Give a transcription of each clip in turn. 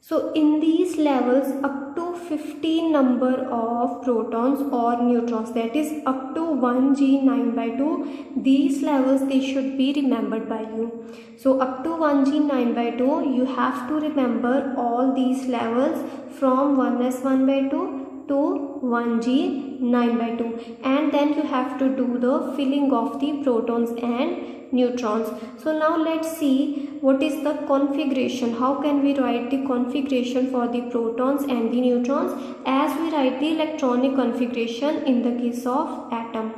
So in these levels up to 15 number of protons or neutrons, that is up to 1g 9/2, these levels they should be remembered by you. So up to 1g 9/2 you have to remember all these levels from 1s 1/2 to 1g 9/2, and then you have to do the filling of the protons and neutrons. So now let's see what is the configuration. How can we write the configuration for the protons and the neutrons as we write the electronic configuration in the case of atom.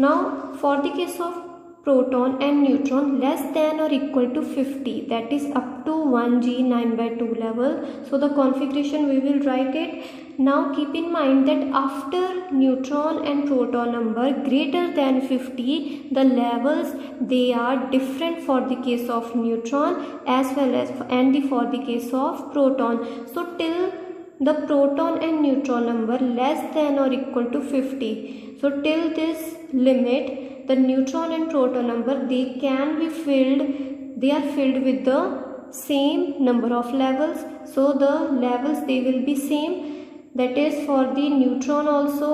Now for the case of proton and neutron less than or equal to 50, that is up to 1g 9/2 level, so the configuration we will write it. Now keep in mind that after neutron and proton number greater than 50, the levels they are different for the case of neutron as well as for the case of proton. So till the proton and neutron number less than or equal to 50, so till this limit the neutron and proton number they are filled with the same number of levels. So the levels they will be same, that is for the neutron also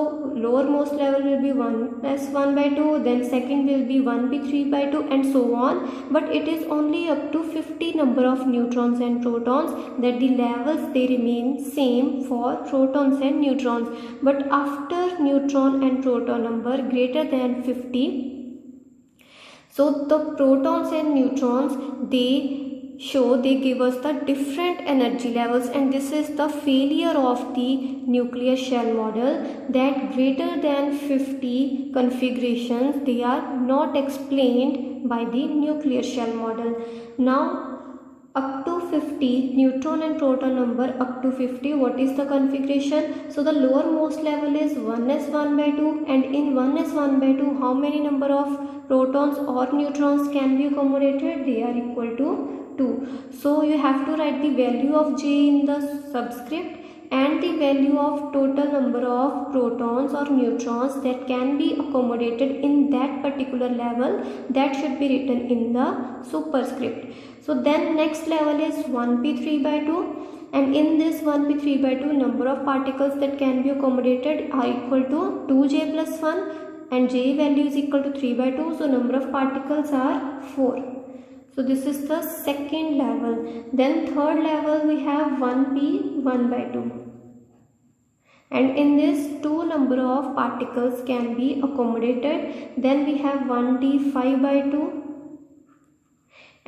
lowermost level will be 1s 1/2, then second will be 1p 3/2 and so on. But it is only up to 50 number of neutrons and protons that the levels they remain same for protons and neutrons. But after neutron and proton number greater than 50, so the protons and neutrons they give us the different energy levels, and this is the failure of the nuclear shell model, that greater than 50 configurations they are not explained by the nuclear shell model. Now up to 50 neutron and proton number up to 50, what is the configuration? So the lowermost level is 1s 1/2, and in 1s 1/2 how many number of protons or neutrons can be accommodated? They are equal to 2. So you have to write the value of J in the subscript and the value of total number of protons or neutrons that can be accommodated in that particular level, that should be written in the superscript. So then next level is 1p 3/2, and in this 1p 3/2 number of particles that can be accommodated are equal to 2j plus 1, and j value is equal to 3/2, so number of particles are 4. So this is the second level. Then third level we have 1p 1/2, and in this 2 number of particles can be accommodated. Then we have 1d 5/2,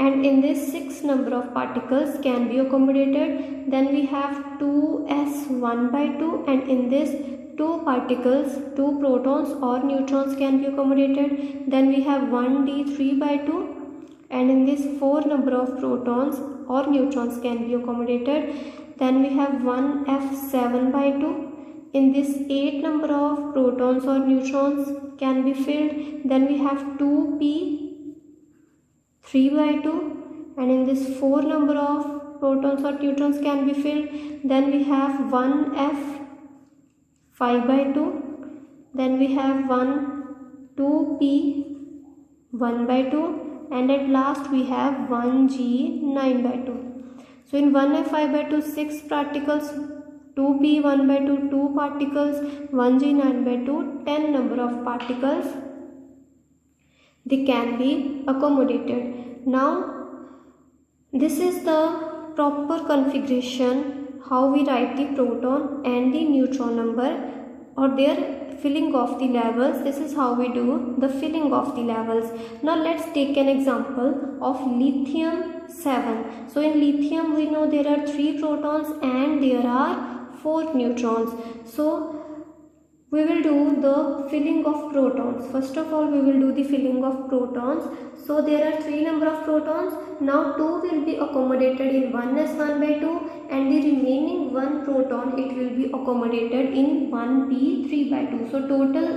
and in this 6 number of particles can be accommodated. Then we have 2s 1/2, and in this 2 particles 2 protons or neutrons can be accommodated. Then we have 1d 3/2, and in this 4 number of protons or neutrons can be accommodated. Then we have 1f 7/2. In this 8 number of protons or neutrons can be filled. Then we have 2p 3/2, and in this 4 number of protons or neutrons can be filled. Then we have 1f 5/2. Then we have 2p 1/2, and at last we have 1g 9/2. So in 1f 5/2 6 particles, 2p 1/2 2 particles, 1g 9/2 10 number of particles they can be accommodated. Now this is the proper configuration how we write the proton and the neutron number or their filling of the levels. This is how we do the filling of the levels. Now let's take an example of lithium 7. So in lithium we know there are 3 protons and there are 4 neutrons. So we will do the filling of protons. First of all we will do the filling of protons. So there are 3 number of protons. Now 2 will be accommodated in 1s 1/2, and the remaining 1 proton it will be accommodated in 1p 3/2. So total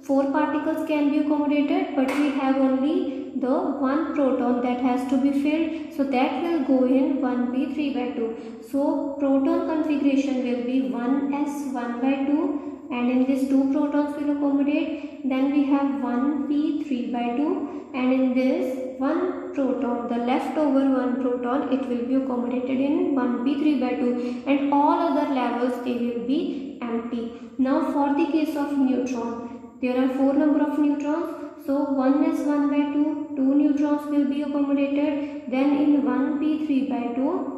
4 particles can be accommodated, but we have only the 1 proton that has to be filled, so that will go in 1p 3/2. So proton configuration will be 1s 1/2, and in this 2 protons will accommodate. Then we have 1p 3 by 2, and in this 1 proton, the leftover 1 proton, it will be accommodated in 1p 3 by 2, and all other levels they will be empty. Now for the case of neutron, there are 4 number of neutrons. So 1 is 1 by 2, 2 neutrons will be accommodated. Then in 1p 3 by 2,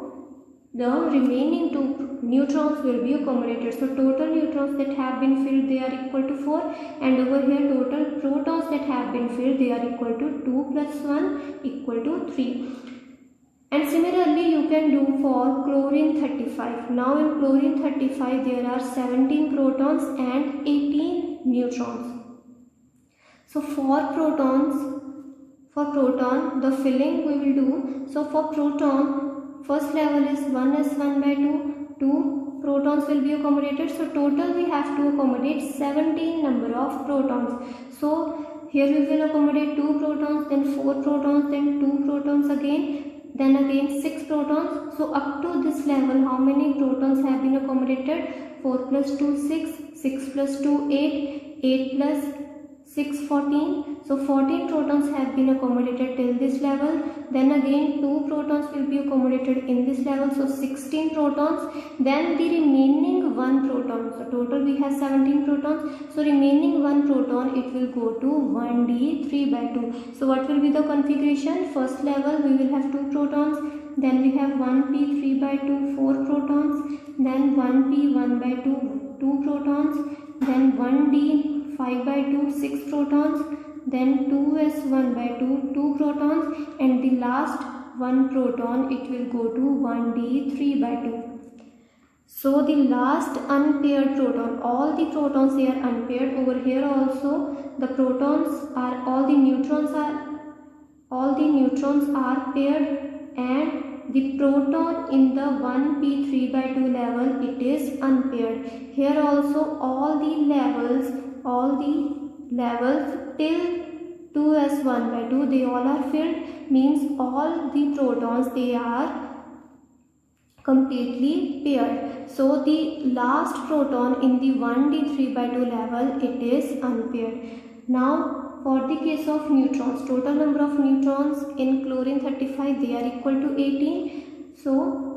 the remaining 2 neutrons will be accommodated. So total neutrons that have been filled, they are equal to 4, and over here total protons that have been filled, they are equal to 2 plus 1 equal to 3. And similarly you can do for chlorine 35. Now in chlorine 35 there are 17 protons and 18 neutrons. So for proton the filling we will do. So for proton, first level is 1 is 1 by 2, 2 protons will be accommodated. So total we have to accommodate 17 number of protons. So here we will accommodate 2 protons, then 4 protons, then 2 protons again, then again 6 protons. So up to this level, how many protons have been accommodated? 4 plus 2 6, 6 plus 2 8, 8 plus 6 14. So 14 protons have been accommodated till this level. Then again 2 protons will be accommodated in this level, so 16 protons. Then the remaining 1 proton, so total we have 17 protons, so remaining 1 proton, it will go to 1d 3 by 2. So what will be the configuration? First level we will have 2 protons, then we have 1p 3 by 2 4 protons, then 1p 1 by 2 2 protons, then 1d 5 by 2 6 protons, then 2s1 by 2 2 protons, and the last 1 proton, it will go to 1d 3 by 2. So the last unpaired proton, all the protons they are unpaired. Over here also the protons are, all the neutrons are paired, and the proton in the 1p 3 by 2 level, it is unpaired. Here also all the levels till 2s1 by 2, they all are filled, means all the protons they are completely paired. So the last proton in the 1d 3 by 2 level, it is unpaired. Now for the case of neutrons, total number of neutrons in chlorine 35, they are equal to 18. So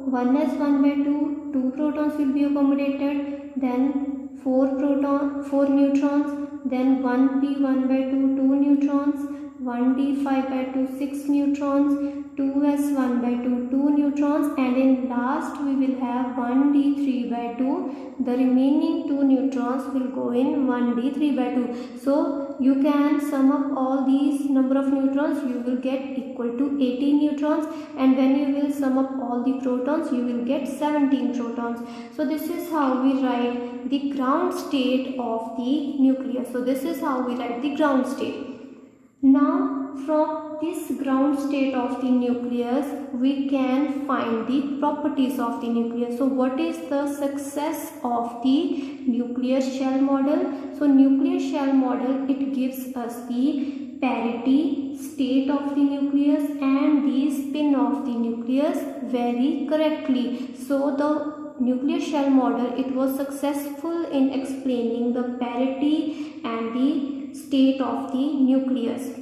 1 is 1 by 2, 2 protons will be accommodated, then 4 neutrons, then 1p 1 by 2 2 neutrons, 1d 5 by 2 6 neutrons, 2s1 by 2 2 neutrons, and in last we will have 1d 3 by 2. The remaining 2 neutrons will go in 1d 3 by 2. So you can sum up all these number of neutrons, you will get equal to 18 neutrons, and when you will sum up all the protons, you will get 17 protons. So this is how we write the ground state of the nucleus. So this is how we write the ground state. Now from this ground state of the nucleus, we can find the properties of the nucleus. So what is the success of the nuclear shell model? So nuclear shell model, it gives us the parity, state of the nucleus, and the spin of the nucleus very correctly. So the nuclear shell model, it was successful in explaining the parity and the state of the nucleus.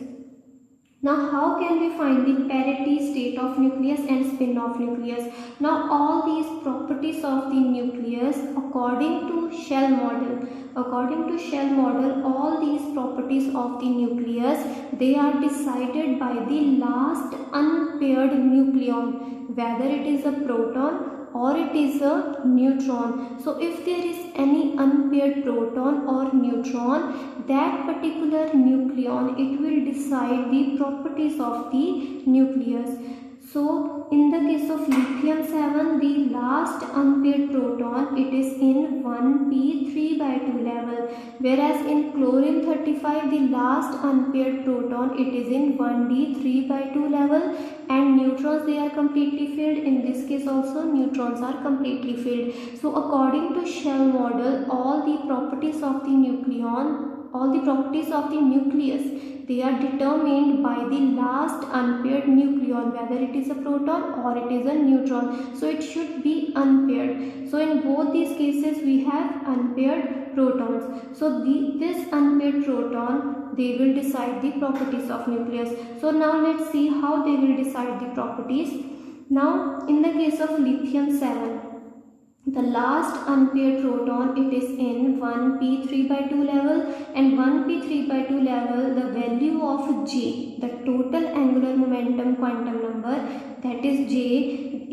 Now how can we find the parity, state of nucleus and spin of nucleus? Now all these properties of the nucleus according to shell model. According to shell model, all these properties of the nucleus, they are decided by the last unpaired nucleon, whether it is a proton or it is a neutron. So if there is any unpaired proton or neutron, that particular nucleon, it will decide the properties of the nucleus. So in the case of lithium-7, the last unpaired proton, it is in 1p 3 by 2 level, whereas in chlorine 35, the last unpaired proton, it is in 1d 3 by 2 level, and neutrons, they are completely filled. In this case also neutrons are completely filled. So according to shell model, all the properties of the nucleon, all the properties of the nucleus, they are determined by the last unpaired nucleon, whether it is a proton or it is a neutron. So it should be unpaired. So in both these cases we have unpaired protons. So this unpaired proton, they will decide the properties of nucleus. So now let's see how they will decide the properties. Now in the case of lithium-7, the last unpaired proton, it is in 1p3/2 level, and 1p3/2 level, the value of J, the total angular momentum quantum number, that is J,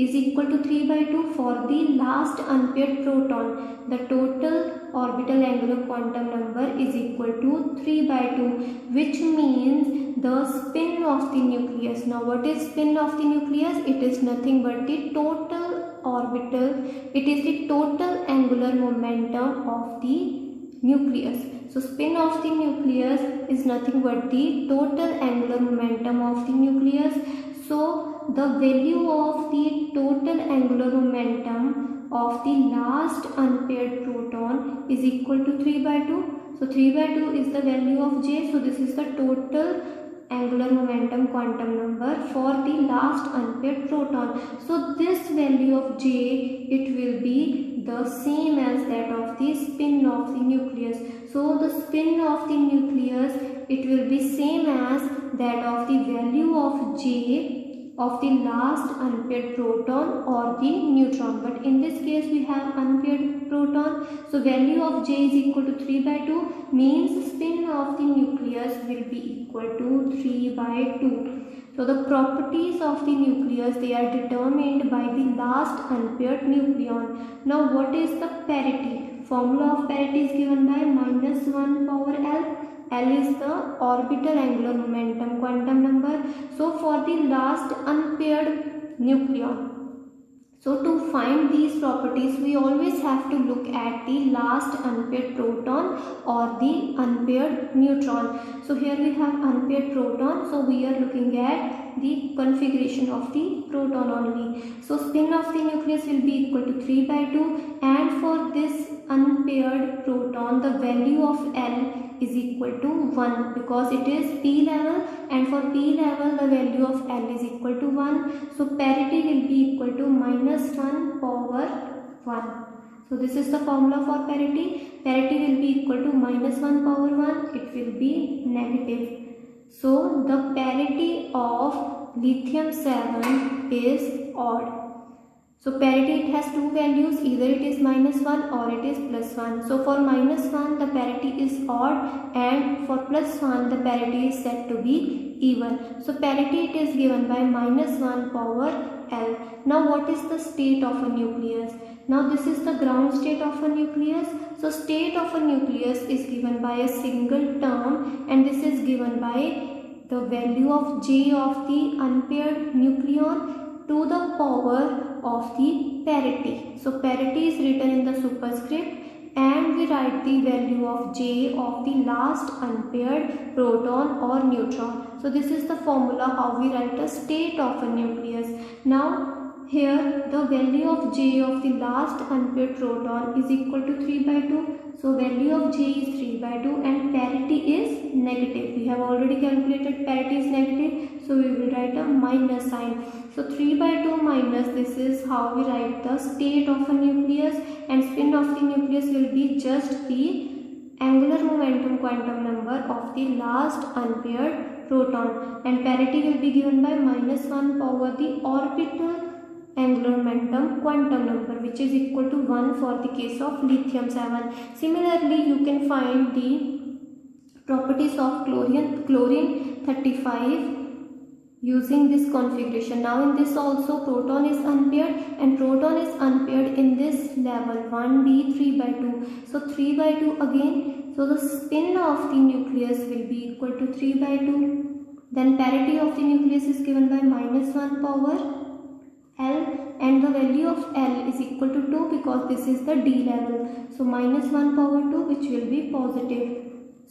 is equal to 3/2 for the last unpaired proton. The total orbital angular quantum number is equal to 3/2, which means the spin of the nucleus. Now what is spin of the nucleus? It is nothing but the total orbital, it is the total angular momentum of the nucleus. So spin of the nucleus is nothing but the total angular momentum of the nucleus. So the value of the total angular momentum of the last unpaired proton is equal to 3/2. So 3/2 is the value of J. So this is the total angular momentum quantum number for the last unpaired proton. So this value of J, it will be the same as that of the spin of the nucleus. So the spin of the nucleus, it will be same as that of the value of J of the last unpaired proton or the neutron. But in this case we have unpaired proton, so value of J is equal to 3/2, means spin of the nucleus will be equal to 3/2. So the properties of the nucleus, they are determined by the last unpaired nucleon. Now what is the parity? Formula of parity is given by -1 power L. L is the orbital angular momentum quantum number. So for the last unpaired nucleon, so to find these properties, we always have to look at the last unpaired proton or the unpaired neutron. So here we have unpaired proton, so we are looking at the configuration of the proton only. So spin of the nucleus will be equal to 3/2, and for this unpaired proton, the value of L is equal to 1 because it is p level, and for p level the value of L is equal to 1. So parity will be equal to -1 power 1. So this is the formula for parity. Parity will be equal to -1 power 1. It will be negative. So the parity of lithium-7 is odd. So parity, it has two values, either it is -1 or it is +1. So for -1 the parity is odd, and for +1 the parity is said to be even. So parity, it is given by -1 power L. Now what is the state of a nucleus? Now this is the ground state of a nucleus. So state of a nucleus is given by a single term, and this is given by the value of J of the unpaired nucleon to the power of the parity. So parity is written in the superscript, and we write the value of J of the last unpaired proton or neutron. So this is the formula how we write the state of a nucleus. Now here the value of J of the last unpaired proton is equal to 3/2. So value of J is 3/2, and parity is negative. We have already calculated parity is negative, so we will write a minus sign. So 3/2 minus, this is how we write the state of a nucleus, and spin of the nucleus will be just the angular momentum quantum number of the last unpaired proton, and parity will be given by -1 power the orbital angular momentum quantum number, which is equal to 1 for the case of lithium-7. Similarly, you can find the properties of chlorine-35 using this configuration. Now in this also proton is unpaired, and proton is unpaired in this level 1d3/2. So 3/2 again. So the spin of the nucleus will be equal to 3/2. Then parity of the nucleus is given by -1 power L, and the value of L is equal to 2 because this is the D level. So -1 power 2, which will be positive.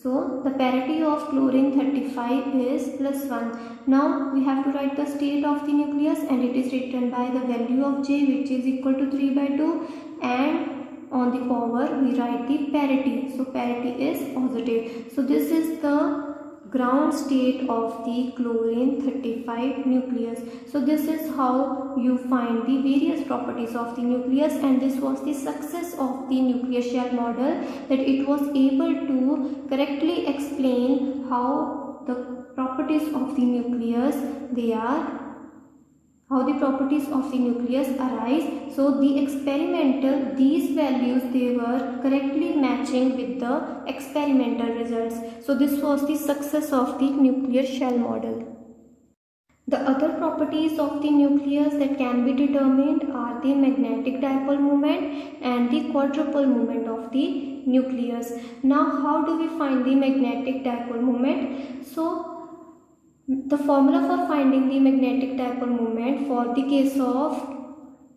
So the parity of chlorine-35 is +1. Now we have to write the state of the nucleus, and it is written by the value of J, which is equal to 3/2, and on the power we write the parity. So parity is positive. So this is the ground state of the chlorine 35 nucleus. So this is how you find the various properties of the nucleus, and this was the success of the nuclear shell model, that it was able to correctly explain how the properties of the nucleus arise. So the experimental, these values, they were correctly matching with the experimental results. So this was the success of the nuclear shell model. The other properties of the nucleus that can be determined are the magnetic dipole moment and the quadrupole moment of the nucleus. Now how do we find the magnetic dipole moment? So the formula for finding the magnetic dipole moment for the case of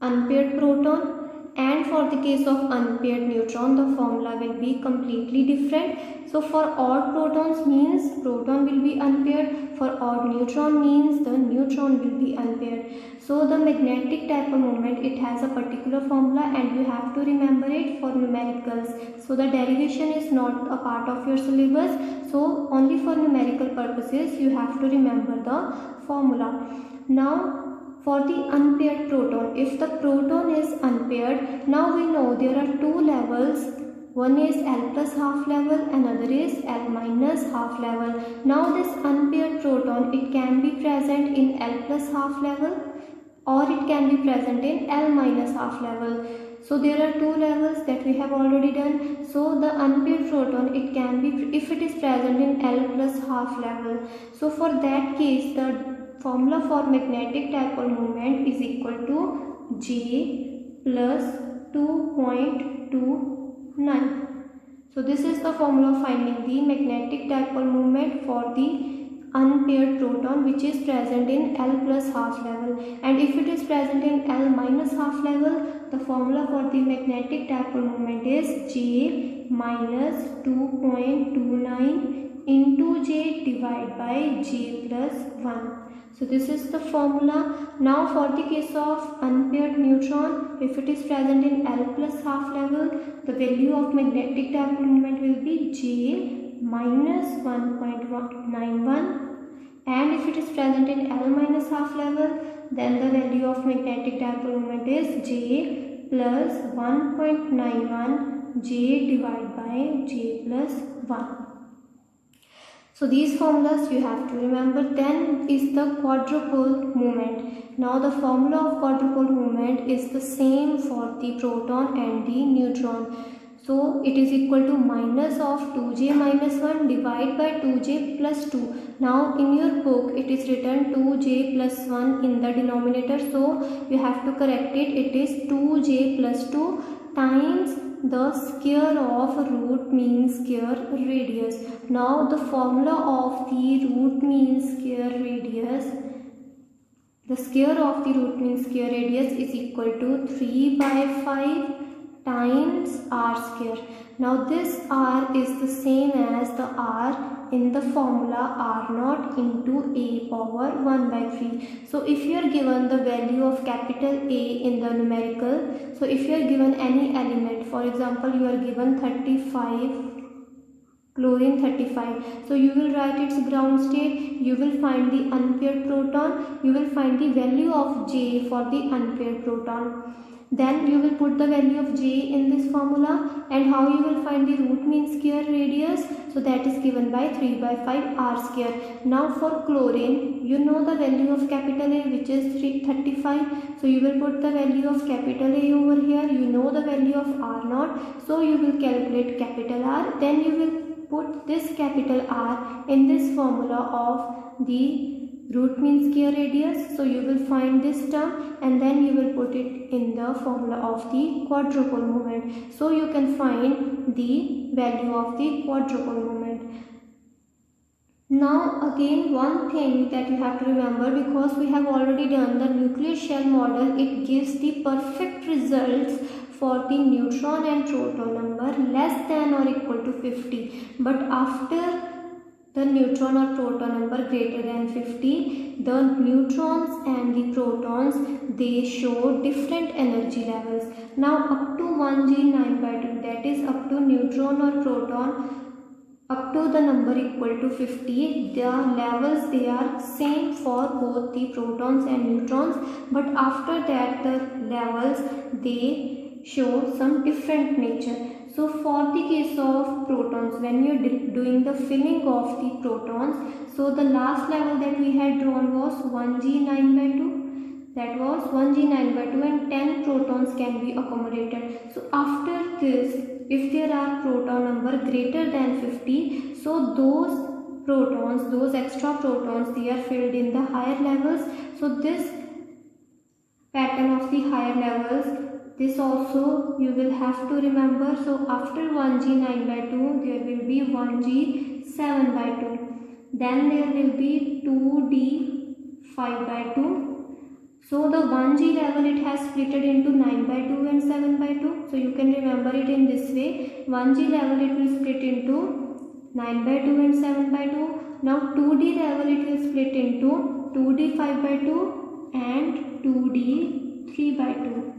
unpaired proton and for the case of unpaired neutron, the formula will be completely different. So for odd protons means proton will be unpaired, for odd neutron means the neutron will be unpaired. So the magnetic dipole moment, it has a particular formula and you have to remember it for numericals. So the derivation is not a part of your syllabus, so only for numerical purposes you have to remember the formula. Now for the unpaired proton, if the proton is unpaired, now we know there are two levels. One is L plus half level, another is L minus half level. Now this unpaired proton, it can be present in L plus half level or it can be present in L minus half level. So there are two levels that we have already done. So the unpaired proton, it can be, if it is present in L plus half level. So for that case, the formula for magnetic dipole moment is equal to J plus 2.29. So this is the formula of finding the magnetic dipole moment for the unpaired proton which is present in L plus half level, and if it is present in L minus half level, the formula for the magnetic dipole moment is J minus 2.29 into J divided by J plus 1. So this is the formula. Now for the case of unpaired neutron, if it is present in L plus half level, the value of magnetic dipole moment will be J minus 1.91, and if it is present in L minus half level, then the value of magnetic dipole moment is J plus 1.91 J divided by J plus 1. So these formulas you have to remember. Then is the quadrupole moment. Now the formula of quadrupole moment is the same for the proton and the neutron. So it is equal to minus of 2j minus 1 divided by 2j plus 2. Now in your book it is written 2j plus 1 in the denominator. So you have to correct it. It is 2j plus 2 times the square of root mean square radius. Now the formula of the root mean square radius, the square of the root mean square radius is equal to 3 by 5 times r square. Now this r is the same as the r in the formula r naught into a power 1 by 3. So if you are given the value of capital A in the numerical, so if you are given any element, for example you are given 35, chlorine 35, so you will write its ground state, you will find the unpaired proton, you will find the value of J for the unpaired proton. Then you will put the value of J in this formula, and how you will find the root mean square radius, so that is given by 3 by 5 r square. Now for chlorine, you know the value of capital A which is 35, so you will put the value of capital A over here, you know the value of r naught, so you will calculate capital R, then you will put this capital R in this formula of the root mean square radius, so you will find this term and then you will put it in the formula of the quadrupole moment. So you can find the value of the quadrupole moment. Now again one thing that you have to remember, because we have already done the nuclear shell model, it gives the perfect results for the neutron and proton number less than or equal to 50, but after the neutron or proton number greater than 50, the neutrons and the protons, they show different energy levels. Now up to 1G 9 by 2, that is up to neutron or proton up to the number equal to 50, the levels they are same for both the protons and neutrons, but after that the levels they show some different nature. So for the case of protons, when you are doing the filling of the protons, so the last level that we had drawn was 1g 9 by 2. That was 1g 9 by 2 and 10 protons can be accommodated. So after this, if there are proton number greater than 50, so those protons, those extra protons, they are filled in the higher levels. So this pattern of the higher levels, this also you will have to remember. So after 1g 9 by 2, there will be 1g 7 by 2. Then there will be 2d 5 by 2. So the 1g level, it has split into 9 by 2 and 7 by 2. So you can remember it in this way. 1g level, it will split into 9 by 2 and 7 by 2. Now 2d level, it will split into 2d 5 by 2 and 2d 3 by 2.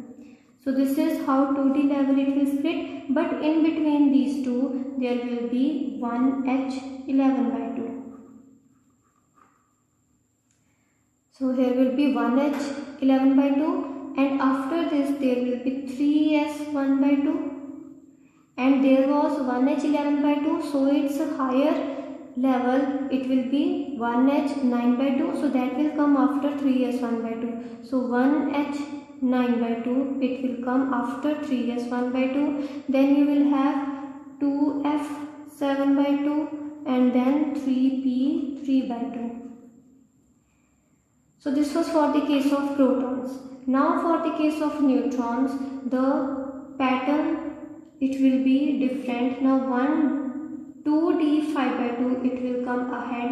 So this is how 2d level it will split, but in between these two there will be 1h 11 by 2. So here will be 1h 11 by 2 and after this there will be 3s 1 by 2 and there was 1h 11 by 2, so it's a higher level, it will be 1h 9 by 2, so that will come after 3s 1 by 2. So 1h 9 by 2, it will come after 3s 1 by 2. Then you will have 2f 7 by 2 and then 3p 3 by 2. So this was for the case of protons. Now for the case of neutrons, the pattern, it will be different. Now 2d 5 by 2, it will come ahead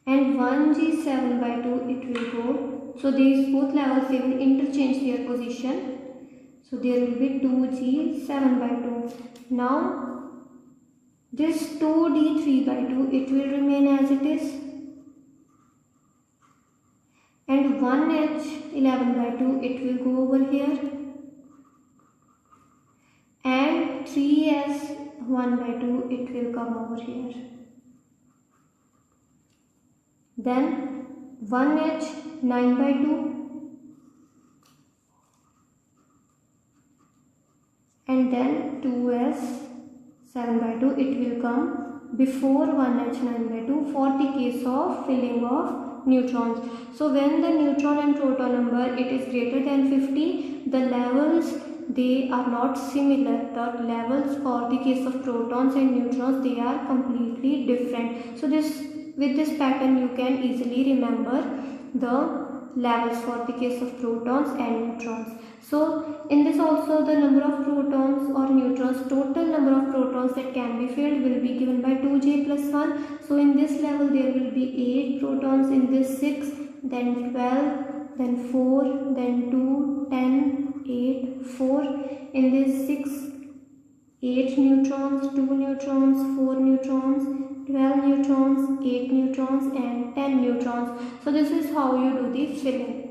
and 1g 7 by 2, it will go. So these both levels, they will interchange their position. So there will be 2g 7 by 2. Now this 2d 3 by 2, it will remain as it is. And 1h 11 by 2, it will go over here. And 3s 1 by 2, it will come over here. Then 1h 9 by 2 and then 2s 7 by 2, it will come before 1h 9 by 2 for the case of filling of neutrons. So when the neutron and proton number, it is greater than 50, the levels, they are not similar. The levels for the case of protons and neutrons, they are completely different. So with this pattern you can easily remember the levels for the case of protons and neutrons. So in this also, the number of protons or neutrons, total number of protons that can be filled will be given by 2j plus 1. So in this level there will be 8 protons, in this 6, then 12, then 4, then 2, 10, 8, 4. In this 6, 8 neutrons, 2 neutrons, 4 neutrons, 12 neutrons, 8 neutrons and 10 neutrons. So this is how you do the filling.